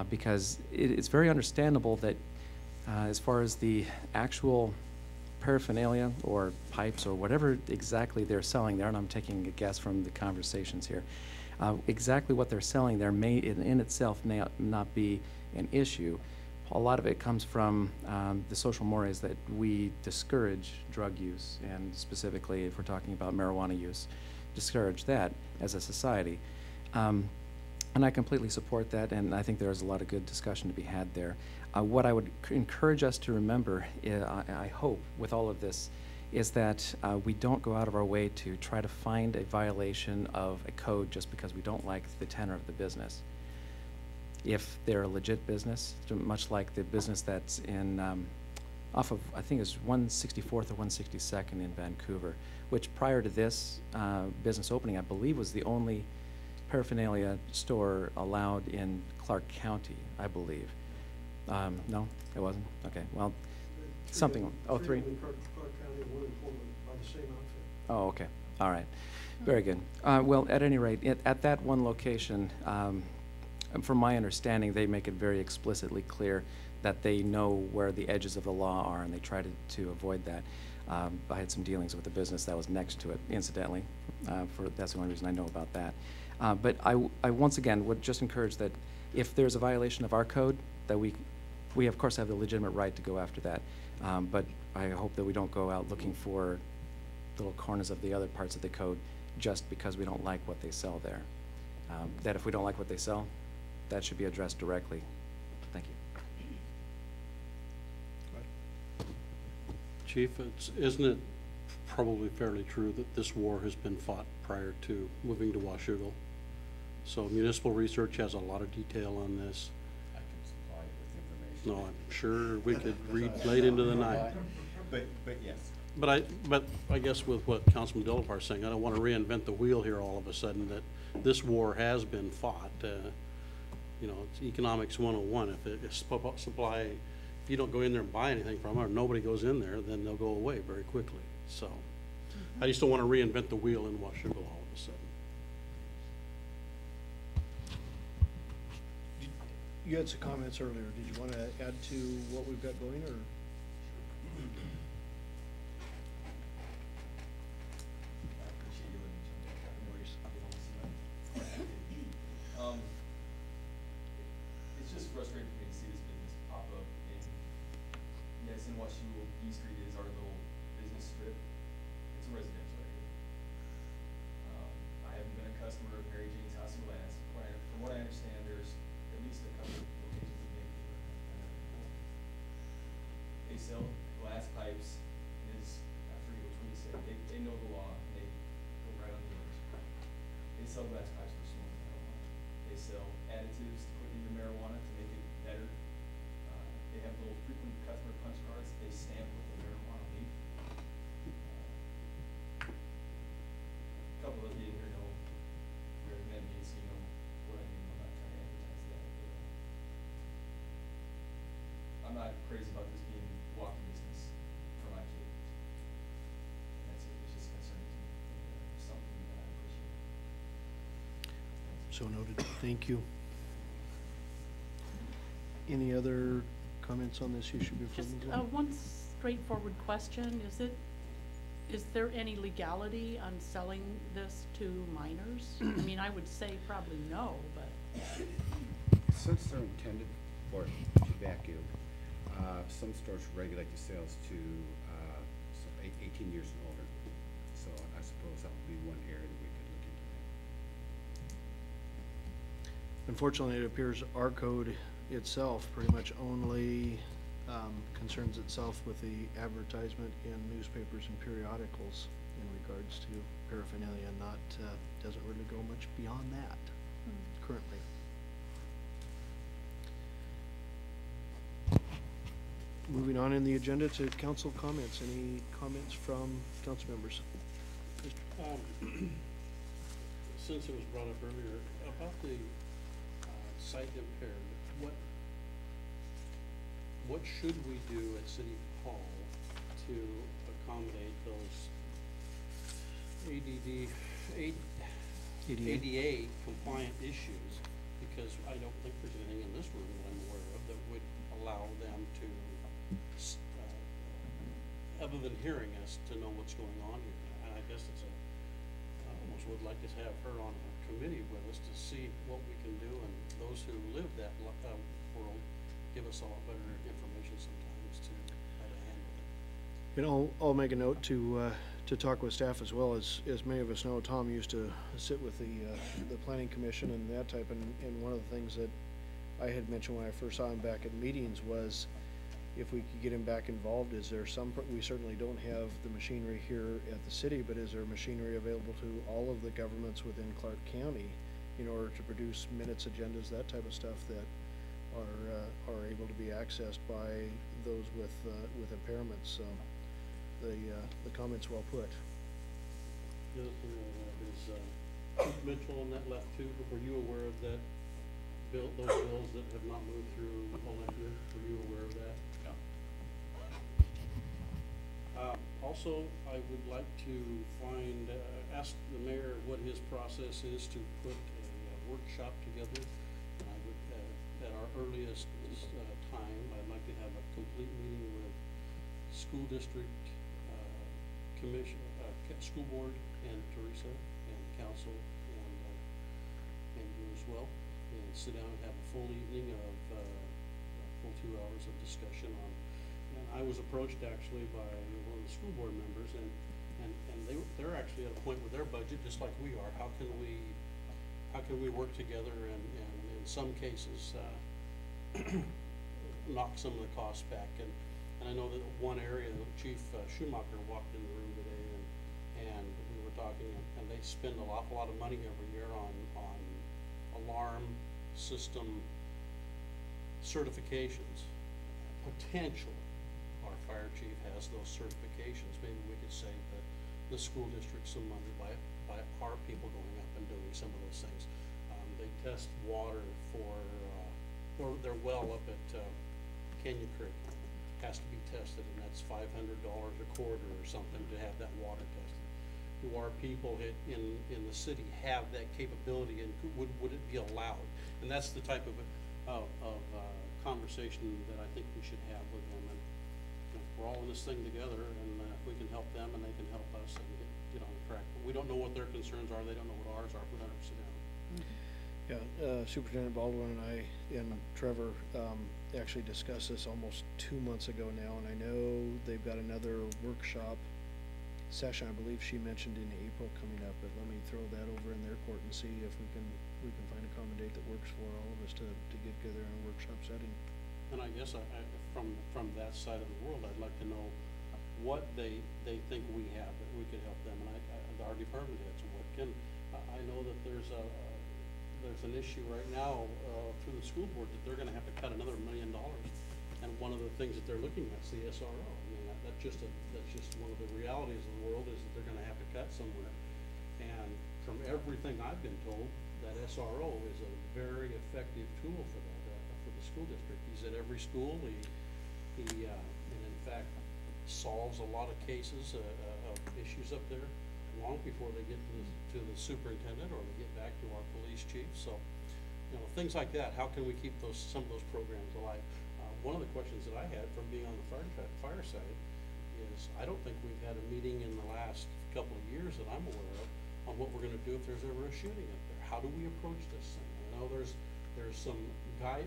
because it's very understandable that as far as the actual paraphernalia or pipes or whatever exactly they're selling there, and I'm taking a guess from the conversations here, exactly what they're selling there may in itself may not be an issue. A lot of it comes from the social mores that we discourage drug use, and specifically if we're talking about marijuana use, discourage that as a society. And I completely support that, and I think there's a lot of good discussion to be had there. What I would encourage us to remember, I hope, with all of this, is that we don't go out of our way to try to find a violation of a code just because we don't like the tenor of the business. If they're a legit business, much like the business that's in off of, I think it's 164th or 162nd in Vancouver, which prior to this business opening, I believe was the only paraphernalia store allowed in Clark County, I believe. No, it wasn't? Okay, well, something, three? In Clark County, one in Portland by the same outfit. Oh, okay, all right, very good. Well, at any rate, at that one location, from my understanding, they make it very explicitly clear that they know where the edges of the law are, and they try to avoid that. I had some dealings with the business that was next to it, incidentally. That's the only reason I know about that. But I once again would just encourage that if there's a violation of our code, that we of course have the legitimate right to go after that. But I hope that we don't go out looking for little corners of the other parts of the code just because we don't like what they sell there. That if we don't like what they sell, that should be addressed directly. Thank you. Chief, isn't it probably fairly true that this war has been fought prior to moving to Washougal? So municipal research has a lot of detail on this. I can supply you with information. No, I'm sure we could read late into the night. But yes. But I guess with what Councilman Delavar is saying, I don't want to reinvent the wheel here all of a sudden, that this war has been fought. You know, it's economics 101. If supply, if you don't go in there and buy anything from them, or nobody goes in there, then they'll go away very quickly. So I just don't want to reinvent the wheel in Washougal all of a sudden. You had some comments earlier. Did you want to add to what we've got going, or? It's just frustrating for me to see this business pop up in, yes, in Washougal, E Street is our little business strip. It's a residential area. I haven't been a customer of Mary Jane's House in Glass. From what I understand, there's at least a couple of locations in Vancouver. They sell glass pipes. I forget which one you said. They know the law. And they go right on the edge. They sell glass pipes for smoking marijuana. They sell additives to put in your marijuana to make it better. They have little frequent customer punch cards that they stamp with the marijuana leaf. A couple of you in here know where that means, you know what I mean. I'm not trying to advertise that. But, I'm not crazy about this being walking business for my kid. That's it. It's just concerning to me. Something that I appreciate. So noted. Thank you. Any other comments on this issue before Just we move on? one straightforward question. Is there any legality on selling this to minors? I mean, I would say probably no, but. Since they're intended for tobacco, some stores regulate the sales to 18 years and older. So I suppose that would be one area that we could look into that. Unfortunately, it appears our code itself pretty much only concerns itself with the advertisement in newspapers and periodicals in regards to paraphernalia, not doesn't really go much beyond that currently. Moving on in the agenda to council comments. Any comments from council members? Since it was brought up earlier about the sight impaired, what should we do at City Hall to accommodate those ADA compliant issues? Because I don't think there's anything in this room than hearing us to know what's going on here. And I guess I almost would like to have her on a committee with us to see what we can do, and those who live that world give us a lot better information sometimes to how to handle it. You know, I'll make a note to talk with staff as well. As many of us know, Tom used to sit with the planning commission and that type, and one of the things that I had mentioned when I first saw him back at meetings was if we could get him back involved, is there we certainly don't have the machinery here at the city, but is there machinery available to all of the governments within Clark County in order to produce minutes, agendas, that type of stuff that are able to be accessed by those with impairments? So the comments well put. The other thing I have is, Chief Mitchell on that left too, were you aware of that those bills that have not moved through Olympia? Were you aware of that? Yeah. Also, I would like to ask the mayor what his process is to put a workshop together. And I would, at our earliest time, I'd like to have a complete meeting with school district, commission, school board, and Teresa, and council, and you as well, and sit down and have a full evening of, full 2 hours of discussion on. And I was approached actually by one of the school board members, and they're actually at a point with their budget, just like we are. How can we work together and in some cases, knock some of the costs back? And I know that one area, Chief Schumacher walked in the room today, and we were talking, and they spend an awful lot of money every year on alarm system certifications. Potentially, our fire chief has those certifications. Maybe we could save the school district some money by our people going up and doing some of those things. They test water for their well up at Canyon Creek. Has to be tested, and that's $500 a quarter or something to have that water tested. Do our people in the city have that capability, and would it be allowed? And that's the type of conversation that I think we should have with them. And we're all in this thing together, and if we can help them and they can help us and get on the track. But we don't know what their concerns are. They don't know what ours are. We don't sit down. Yeah, Superintendent Baldwin and I and Trevor actually discussed this almost 2 months ago now, and I know they've got another workshop session, I believe she mentioned in April coming up, but let me throw that over in their court and see if we can find a common date that works for all of us to get together in a workshop setting. And I guess from that side of the world, I'd like to know what they think we have that we could help them, and our department heads, what can, I know that there's an issue right now through the school board that they're gonna have to cut another $1 million. And one of the things that they're looking at is the SRO. I mean, that's just one of the realities of the world, is that they're gonna have to cut somewhere. And from everything I've been told, that SRO is a very effective tool for that, for the school district. He's at every school. He and in fact solves a lot of cases of issues up there long before they get to the superintendent, or they get back to our police chief. So, things like that. How can we keep some of those programs alive? One of the questions that I had from being on the fire side is, I don't think we've had a meeting in the last couple of years that I'm aware of on what we're going to do if there's ever a shooting up there. How do we approach this thing? I know there's some federal